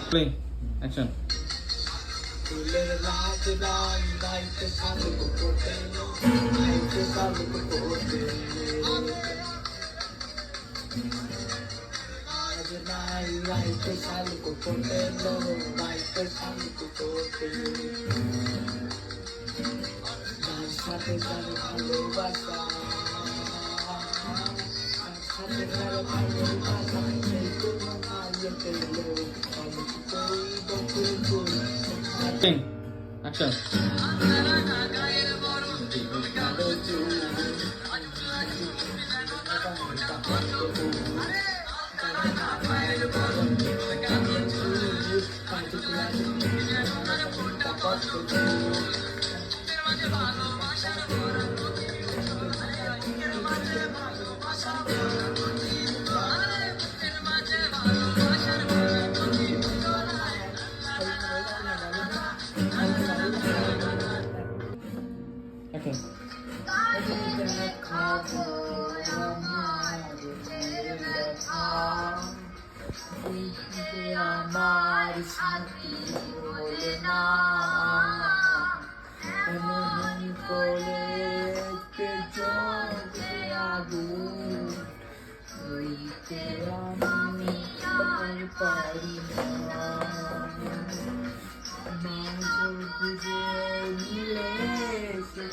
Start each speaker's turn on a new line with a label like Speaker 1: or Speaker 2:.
Speaker 1: Play action.
Speaker 2: ফুলের রাত রাত রাইতে শালুক ফোটে রাইতে শালুক ফোটে আজ নাই রাইতে শালুক ফোটে রাইতে শালুক ফোটে যার সাথে যার ভালোবাসা যার সাথে যার ভালোবাসা সেই কোনো কাজে পেলো আমি কি করিব করিব
Speaker 1: অ্যাকশন।
Speaker 2: আমার সাথী বলে না এমন করে জলে আগুন হইতে আমি পারি না মাঝে বুঝে নিলে সে